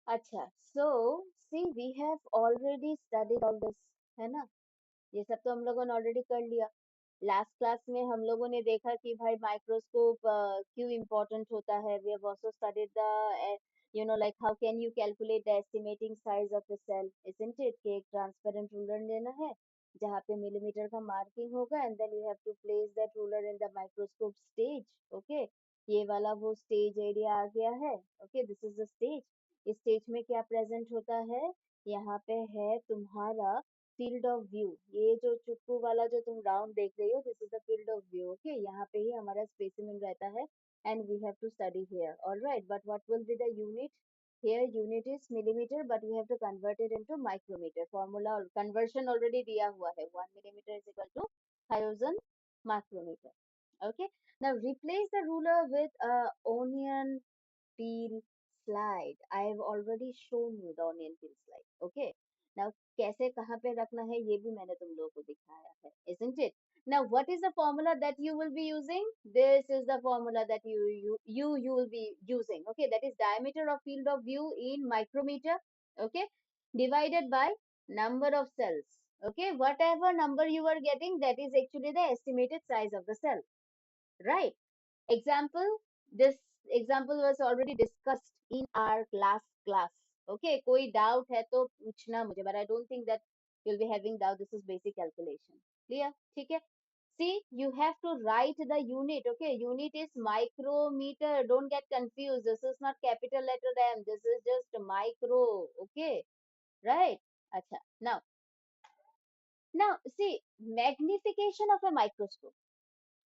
अच्छा, so see we have already studied all this, है ना? ये सब तो हम लोगों ने ऑलरेडी कर लिया। लास्ट क्लास में हम लोगों ने देखा कि भाई माइक्रोस्कोप क्यों इम्पोर्टेंट होता है। We have also studied the like how can you calculate the estimating size of a cell, isn't it? कि एक ट्रांसपेरेंट रूलर लेना है जहाँ पे मिलीमीटर का मार्किंग होगा and then you have to place that ruler in the microscope stage. Okay, ये वाला वो स्टेज एरिया आ गया है। Okay, this is the stage. इस स्टेज में क्या प्रेजेंट होता है? यहाँ पे है तुम्हारा फील्ड ऑफ व्यू। ये जो चुप्पू वाला जो तुम राउंड देख रही हो, this is the field of view. Okay, यहाँ पे ही हमारा स्पेसिमेन रहता है and we have to study here. Alright, but what will be the unit? Here unit is millimeter, but we have to convert it into micrometer. Formula or conversion already दिया हुआ है। 1 millimeter is equal to 1000 micrometer. Okay. Now replace the ruler with a onion peel slide. I have already shown you the onion peel slide. Okay. Now कैसे कहाँ पे रखना है ये भी मैंने तुम लोगों को दिखाया है, isn't it? Now what is the formula that you will be using? This is the formula that you will be using. Okay, that is diameter of field of view in micrometer. Okay, divided by number of cells. Okay, whatever number you are getting, that is actually the estimated size of the cell, right? Example, this example was already discussed in our last class. Okay, कोई doubt है तो पूछना मुझे, but I don't think that you'll be having doubt. This is basic calculation. Clear? ठीक है? See, you have to write the unit. Okay, unit is micrometer. Don't get confused. This is not capital letter M. This is just micro. Okay, right? अच्छा. Now see, magnification of a microscope.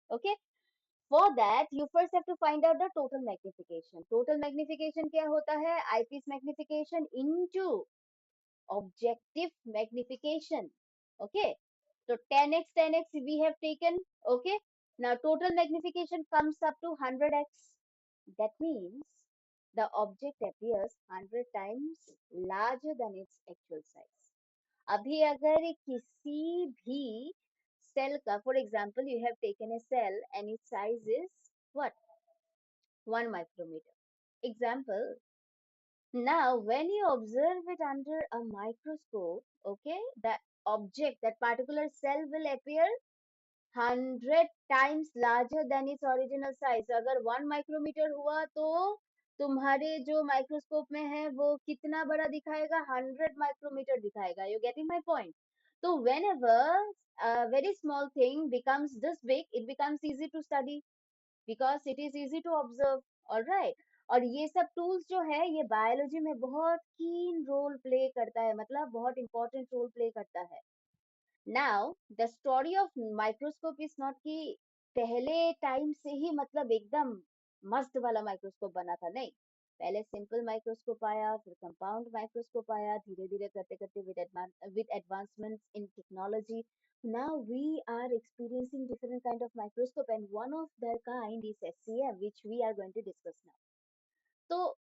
Okay, for that you first have to find out the total magnification. Total magnification क्या होता है? Eyepiece magnification into objective magnification. Okay, so 10x 10x we have taken. Okay, now total magnification comes up to 100x. That means the object appears 100 times larger than its actual size. अभी अगर किसी भी cell का, for example you have taken a cell and its size is what? 1 micrometer. Example, now when you observe it under a microscope, okay, that object, that particular cell will appear 100 times larger than its original size. अगर 1 micrometer हुआ तो तुम्हारे जो microscope में है वो कितना बड़ा दिखाएगा? 100 micrometer दिखाएगा। You getting my point? So whenever a very small thing becomes this big, it becomes easy to study because it is easy to observe. All right. और ये सब टूल्स जो है ये बायोलॉजी में बहुत कीन रोल प्ले करता है, मतलब बहुत इंपॉर्टेंट रोल प्ले करता है। Now the story of microscope is not कि पहले टाइम से ही मतलब एकदम मस्त वाला माइक्रोस्कोप बना था, नहीं। पहले सिंपल माइक्रोस्कोप आया, फिर कंपाउंड माइक्रोस्कोप आया, धीरे धीरे करते करते with advancements in technology now we are experiencing different kind of microscope and one of their kind is SCM which we are going to discuss now. तो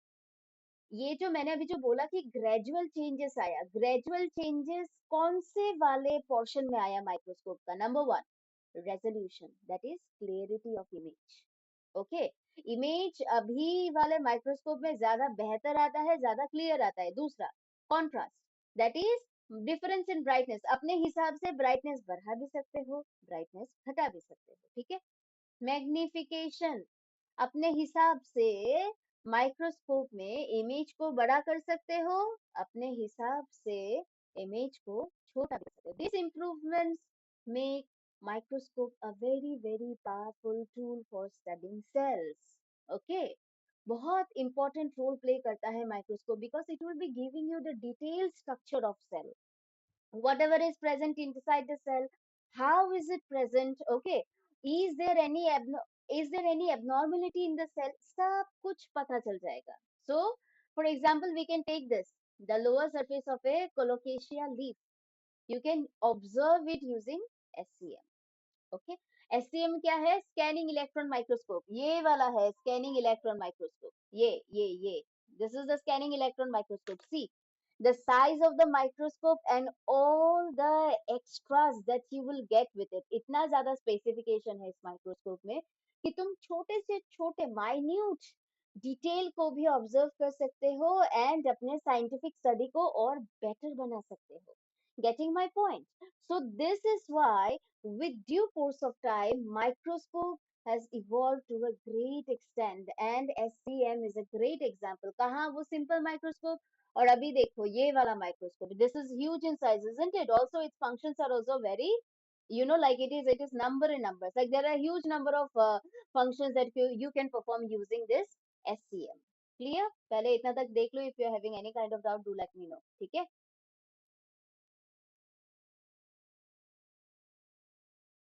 ये जो मैंने अभी जो बोला कि ग्रेजुअल चेंजेस आया, ग्रेजुअल चेंजेस कौन से वाले पोर्शन में आया माइक्रोस्कोप का? Number one, resolution, that is clarity of image. Okay, image अभी वाले माइक्रोस्कोप में ज्यादा बेहतर आता है, ज्यादा क्लियर आता है। दूसरा, contrast, that is difference in brightness. अपने हिसाब से ब्राइटनेस बढ़ा भी सकते हो, ब्राइटनेस घटा भी सकते हो, ठीक है। मैग्निफिकेशन, अपने हिसाब से माइक्रोस्कोप में इमेज को बड़ा कर सकते हो, अपने हिसाब से इमेज को छोटा कर सकते हो। This improvements make microscope a very very powerful tool for studying cells. Okay, बहुत इंपॉर्टेंट रोल प्ले करता है microscope because it will be giving you the detail structure of cell, whatever is present inside the cell, how is it present? Okay, is there any is there any abnormality in the cell? सब कुछ पता चल जाएगा। So for example we can take this, the lower surface of a colocasia leaf, you can observe it using SCM. Okay, SCM क्या है? Scanning electron microscope. ये वाला है स्कैनिंग इलेक्ट्रॉन माइक्रोस्कोप। ये this is the scanning electron microscope. See the size of the microscope and all the extras that you will get with it. इतना ज्यादा specification है इस माइक्रोस्कोप में कि तुम छोटे से छोटे माइन्यूट डिटेल को भी ऑब्जर्व कर सकते हो एंड अपने साइंटिफिक स्टडी को और बेटर बना सकते हो. Getting my point? So this is why with due course of time microscope has evolved to a great extent and SCM is a great example. कहाँ वो simple microscope और अभी देखो ये वाला microscope, this is huge in size, isn't it? Also its functions are also very, you know, like it is number in numbers, like there are huge number of functions that you can perform using this SCM. Clear? पहले इतना तक देख लो. If you are having any kind of doubt, do let me know. ठीक है?